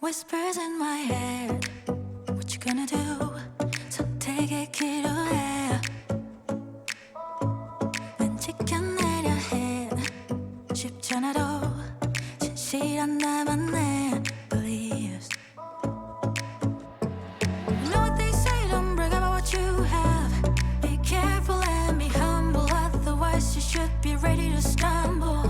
Whispers in my head, what you gonna do? 선택의 기로에 왠지 견내려 해 쉽지 않아도 진실한 나만의 beliefs. You know what they say, don't brag about what you have. Be careful and be humble, otherwise you should be ready to stumble.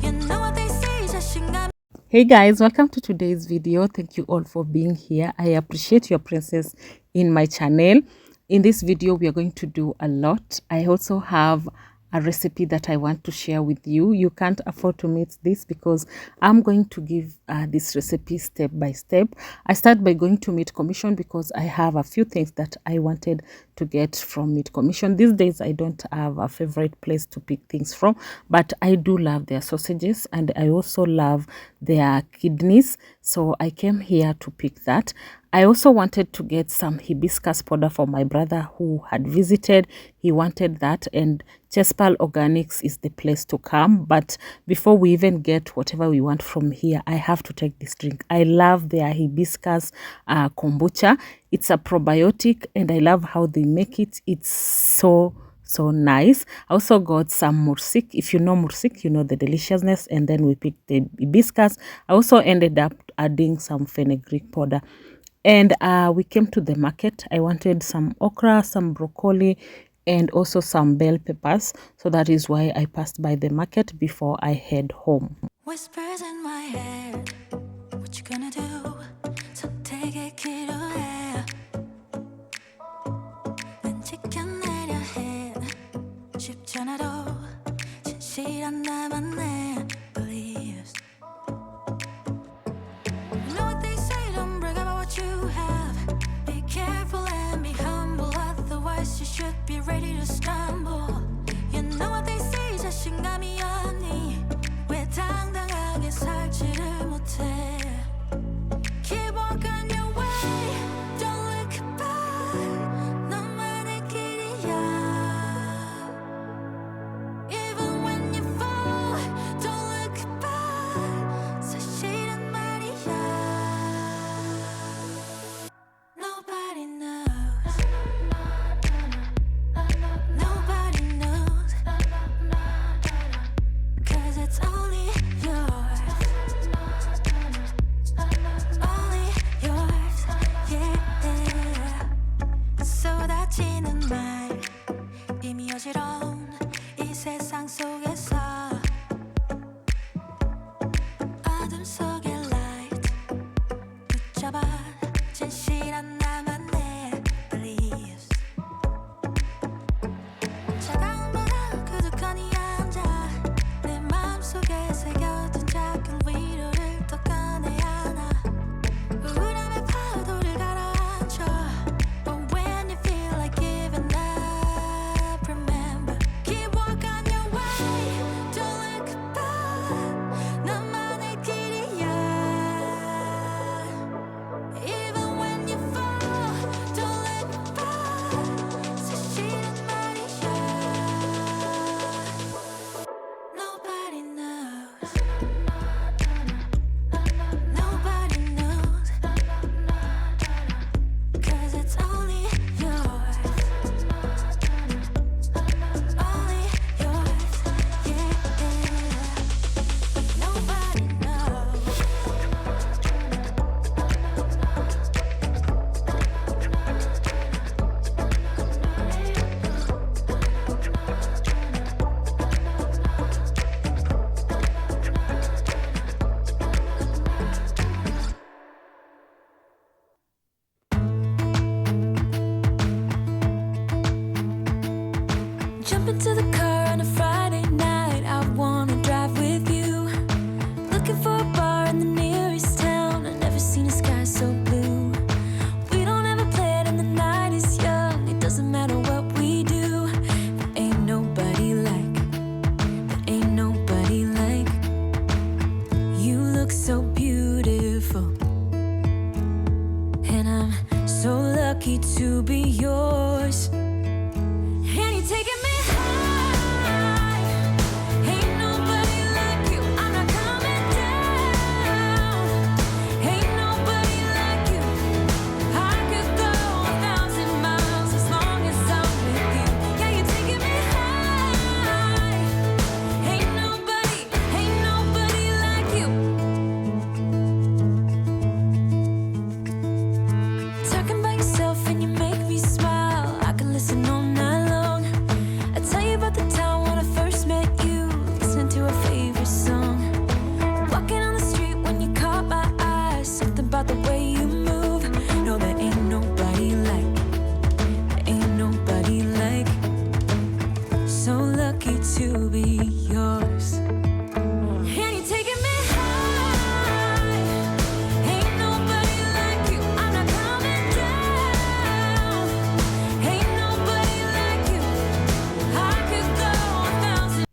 You know what they say, 자신감. Hey guys, welcome to today's video. Thank you all for being here. I appreciate your presence in my channel. In this video we are going to do a lot. I also have a recipe that I want to share with you. You can't afford to miss this because I'm going to give this recipe step by step. I start by going to Meat Commission because I have a few things that I wanted to get from Meat Commission. These days I don't have a favorite place to pick things from, but I do love their sausages and I also love their kidneys, so I came here to pick that. I also wanted to get some hibiscus powder for my brother who had visited. He wanted that, and Chespal Organics is the place to come. But before we even get whatever we want from here, I have to take this drink. I love their hibiscus kombucha. It's a probiotic and I love how they make it. It's so nice. I also got some mursik. If you know mursik, you know the deliciousness. And then we picked the hibiscus. I also ended up adding some fenugreek powder. And we came to the market. I wanted some okra, some broccoli, and also some bell peppers. So that is why I passed by the market before I head home. Whispers in my head, what you gonna do? 선택의 기로에 왠지 견내려 해 쉽지 않아도 진실한 나만의 beliefs. You know what they say, don't brag about what you have. Be careful and be humble, otherwise you should be ready to stumble. You know what they say, 자신감이 없니? 왜 당당하게 살지를 못해? Keep walking your way, don't look back. 너만의 길이야. Even when you fall, don't look back. 사실은 말이야. Nobody knows. Nobody knows. 'Cause it's only yours. Only yours, yeah. 쏟아지는 말 이미 어지러운 이 세상 속에서 어둠 속의 light 붙잡아 진실한 나만의 beliefs. 차가운 바람 그득하니 앉아 내 마음속에 새겨둔 작은 위로를 또 꺼내야 하나. 우울함의 파도를 가라앉혀. But when you feel like giving up, remember, keep walking your way, don't look back. 너만의 길이야. Even when you fall, don't look back. 사실은 말이야. Nobody knows. Nobody knows. 'Cause it's only yours. Only yours, yeah. Nobody knows. Jump into the car on a Friday night. I wanna drive with you. Looking for a bar in the nearest town. I've never seen a sky so blue. We don't ever play it and the night is young. It doesn't matter what we do. There ain't nobody like. There ain't nobody like. You look so beautiful. And I'm so lucky to be yours. And you're taking me high. Ain't nobody like you. I'm not coming down. Ain't nobody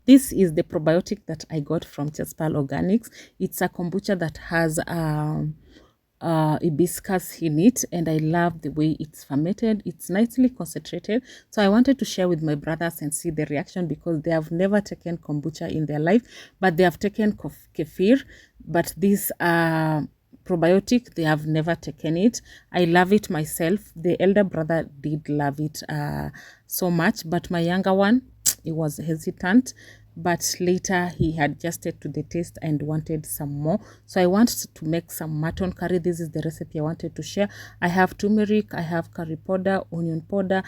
This is the probiotic that I got from Chespal Organics. It's a kombucha that has hibiscus in it, and I love the way it's fermented. It's nicely concentrated, so I wanted to share with my brothers and see the reaction, because they have never taken kombucha in their life, but they have taken kefir, but this probiotic, they have never taken it. I love it myself. The elder brother did love it so much, but my younger one, he was hesitant, but later he had adjusted to the taste and wanted some more. So I wanted to make some mutton curry. This is the recipe I wanted to share. I have turmeric, I have curry powder, onion powder,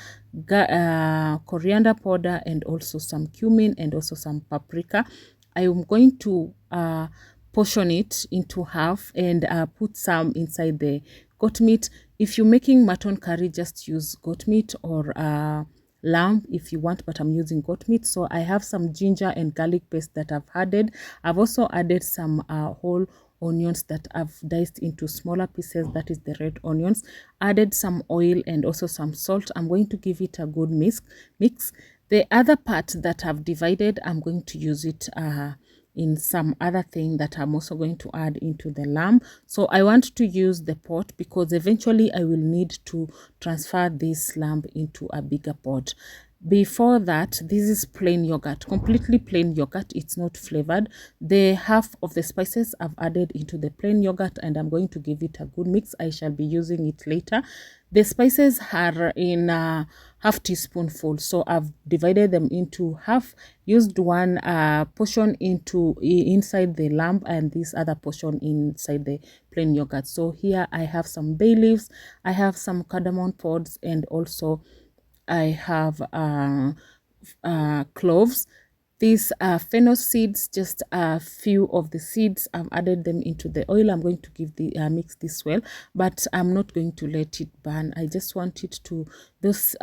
coriander powder, and also some cumin, and also some paprika. I am going to portion it into half and put some inside the goat meat. If you're making mutton curry, just use goat meat or lamb if you want, but I'm using goat meat. So I have some ginger and garlic paste that I've added. I've also added some whole onions that I've diced into smaller pieces, that is the red onions. Added some oil and also some salt. I'm going to give it a good mix. The other part that I've divided, I'm going to use it in some other thing that I'm also going to add into the lamb. So I want to use the pot because eventually I will need to transfer this lamb into a bigger pot. Before that, this is plain yogurt, completely plain yogurt. It's not flavored. The half of the spices I've added into the plain yogurt, and I'm going to give it a good mix. I shall be using it later. The spices are in half teaspoonful, so I've divided them into half, used one portion inside the lamb and this other portion inside the plain yogurt. So here I have some bay leaves, I have some cardamom pods, and also I have cloves. These are fennel seeds, just a few of the seeds. I've added them into the oil. I'm going to give the mix this well, but I'm not going to let it burn. I just want it to, those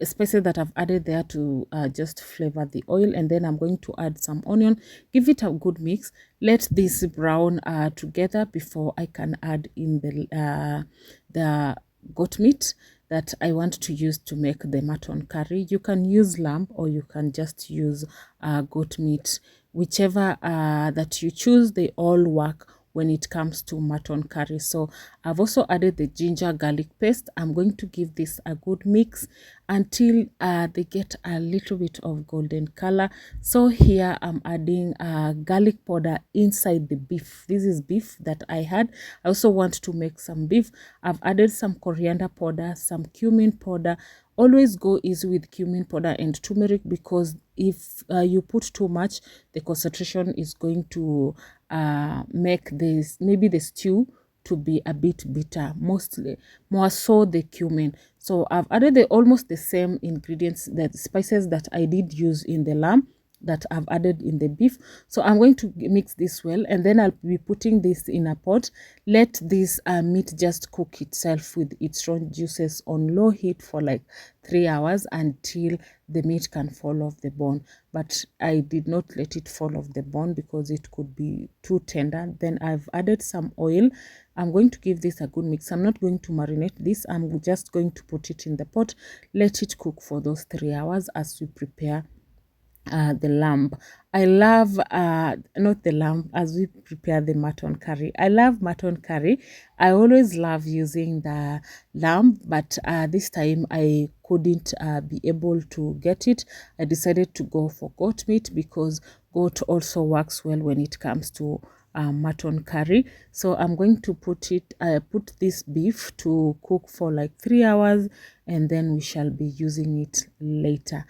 spices that I've added there, to just flavor the oil. And then I'm going to add some onion, give it a good mix, let this brown together before I can add in the goat meat that I want to use to make the mutton curry. You can use lamb or you can just use goat meat, whichever that you choose. They all work when it comes to mutton curry. So I've also added the ginger garlic paste. I'm going to give this a good mix until they get a little bit of golden color. So here I'm adding garlic powder inside the beef. This is beef that I had. I also want to make some beef. I've added some coriander powder, some cumin powder. Always go easy with cumin powder and turmeric, because if you put too much, the concentration is going to make this, maybe the stew, to be a bit bitter, more so the cumin. So I've added almost the same ingredients, the spices that I did use in the lamb, that I've added in the beef. So I'm going to mix this well, and then I'll be putting this in a pot. Let this meat just cook itself with its own juices on low heat for like 3 hours until the meat can fall off the bone. But I did not let it fall off the bone because it could be too tender. Then I've added some oil. I'm going to give this a good mix. I'm not going to marinate this. I'm just going to put it in the pot, let it cook for those 3 hours as we prepare the lamb. I love not the lamb, as we prepare the mutton curry. I love mutton curry. I always love using the lamb, but this time I couldn't be able to get it. I decided to go for goat meat because goat also works well when it comes to mutton curry. So I'm going to put this beef to cook for like 3 hours, and then we shall be using it later.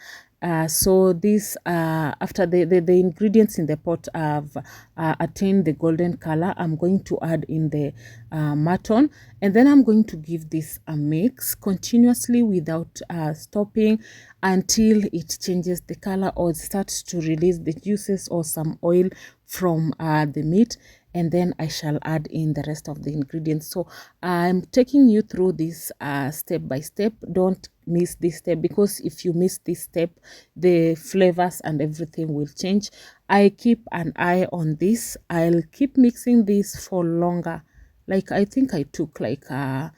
So this after the ingredients in the pot have attained the golden color, I'm going to add in the mutton, and then I'm going to give this a mix continuously without stopping until it changes the color or starts to release the juices or some oil from the meat. And then I shall add in the rest of the ingredients. So I'm taking you through this step by step. Don't miss this step, because if you miss this step, the flavors and everything will change. I keep an eye on this. I'll keep mixing this for longer. Like I think I took like 5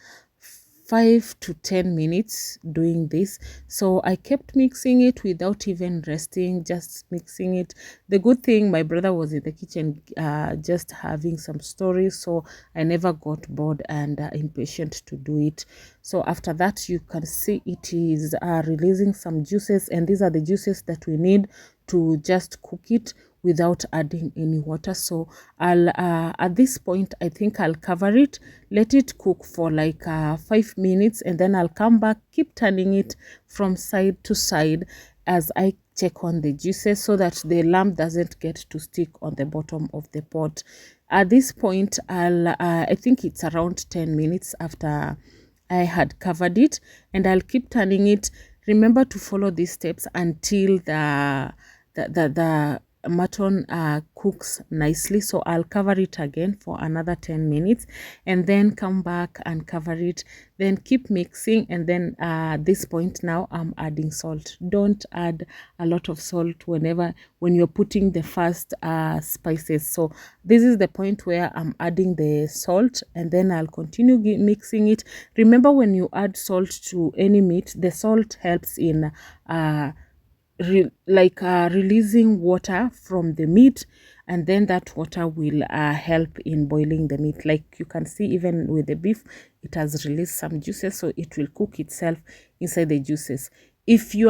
5 to 10 minutes doing this. So I kept mixing it without even resting, just mixing it. The good thing, my brother was in the kitchen just having some stories, so I never got bored and impatient to do it. So after that, you can see it is releasing some juices, and these are the juices that we need to just cook it without adding any water. So I'll at this point, I think I'll cover it, let it cook for like 5 minutes, and then I'll come back, keep turning it from side to side as I check on the juices so that the lamb doesn't get to stick on the bottom of the pot. At this point, I think it's around 10 minutes after I had covered it, and I'll keep turning it. Remember to follow these steps until the mutton cooks nicely. So I'll cover it again for another 10 minutes and then come back and cover it, then keep mixing. And then at this point now I'm adding salt. Don't add a lot of salt when you're putting the first spices. So this is the point where I'm adding the salt, and then I'll continue mixing it. Remember, when you add salt to any meat, the salt helps in releasing water from the meat, and then that water will help in boiling the meat. Like you can see, even with the beef, it has released some juices, so it will cook itself inside the juices. If you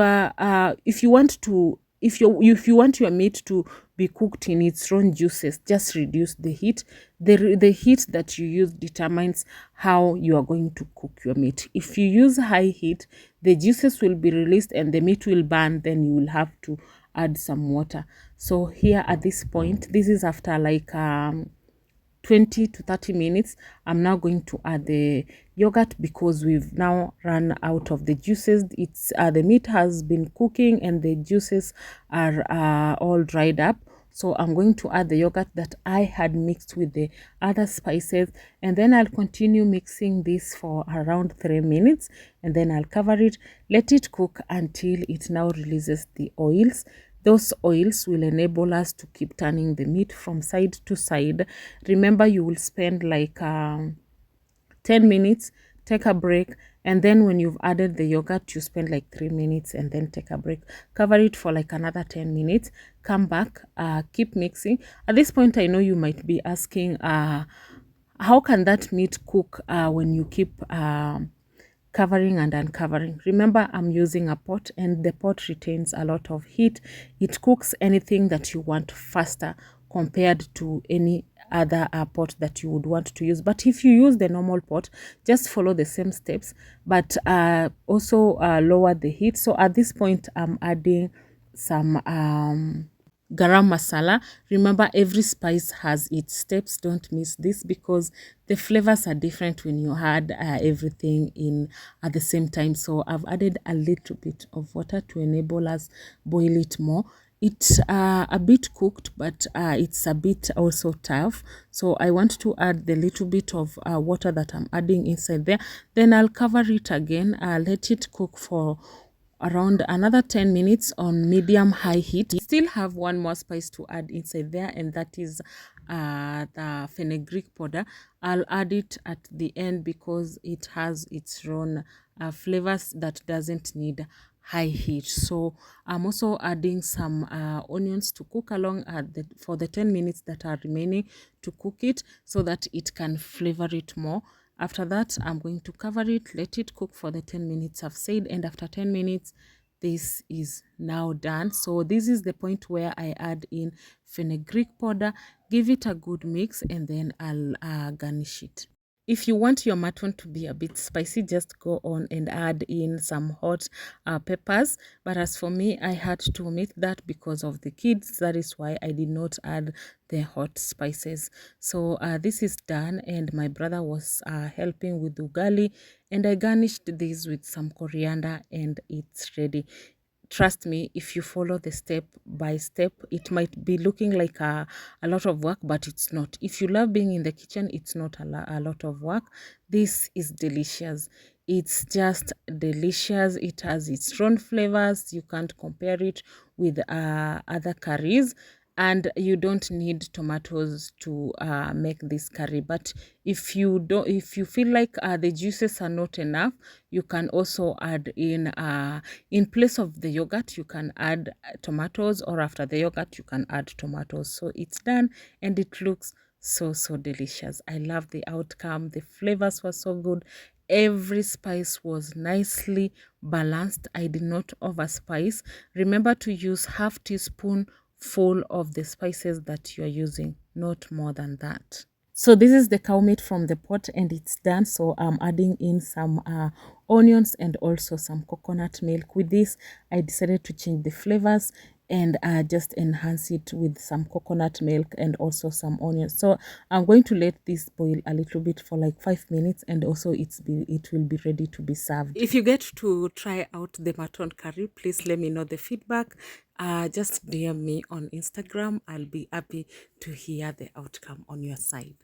want your meat to be cooked in its own juices, just reduce the heat. The heat that you use determines how you are going to cook your meat. If you use high heat, the juices will be released and the meat will burn. Then you will have to add some water. So here at this point, this is after like 20 to 30 minutes, I'm now going to add the yogurt because we've now run out of the juices. It's the meat has been cooking and the juices are all dried up. So I'm going to add the yogurt that I had mixed with the other spices, and then I'll continue mixing this for around 3 minutes, and then I'll cover it, let it cook until it now releases the oils. Those oils will enable us to keep turning the meat from side to side. Remember, you will spend like 10 minutes, take a break, and then when you've added the yogurt, you spend like 3 minutes and then take a break. Cover it for like another 10 minutes, come back, keep mixing. At this point, I know you might be asking, how can that meat cook when you keep covering and uncovering? Remember, I'm using a pot, and the pot retains a lot of heat. It cooks anything that you want faster compared to any other pot that you would want to use. But if you use the normal pot, just follow the same steps, but also lower the heat. So at this point, I'm adding some garam masala. Remember, every spice has its steps. Don't miss this because the flavors are different when you add everything in at the same time. So I've added a little bit of water to enable us boil it more. It's a bit cooked, but it's a bit also tough. So I want to add the little bit of water that I'm adding inside there. Then I'll cover it again, let it cook for around another 10 minutes on medium high heat. Still have one more spice to add inside there, and that is the fenugreek powder. I'll add it at the end because it has its own flavors that doesn't need high heat. So I'm also adding some onions to cook along for the 10 minutes that are remaining to cook it, so that it can flavor it more. After that, I'm going to cover it, let it cook for the 10 minutes I've said, and after 10 minutes, this is now done. So this is the point where I add in fenugreek powder, give it a good mix, and then I'll garnish it. If you want your mutton to be a bit spicy, just go on and add in some hot peppers. But as for me, I had to omit that because of the kids. That is why I did not add the hot spices. So this is done, and my brother was helping with ugali, and I garnished this with some coriander, and it's ready. Trust me, if you follow the step by step, it might be looking like a lot of work, but it's not. If you love being in the kitchen, it's not a lot of work. This is delicious. It's just delicious. It has its own flavors. You can't compare it with other curries. and you don't need tomatoes to make this curry. But if you feel like the juices are not enough, you can also add in place of the yogurt, you can add tomatoes, or after the yogurt you can add tomatoes. So it's done and it looks so delicious. I love the outcome. The flavors were so good. Every spice was nicely balanced. I did not overspice. Remember to use half teaspoon full of the spices that you are using, not more than that. So this is the cow meat from the pot and it's done. So I'm adding in some onions and also some coconut milk. With this, I decided to change the flavors and just enhance it with some coconut milk and also some onions. So I'm going to let this boil a little bit for like 5 minutes, and also it will be ready to be served. If you get to try out the mutton curry, please let me know the feedback. Just DM me on Instagram. I'll be happy to hear the outcome on your side.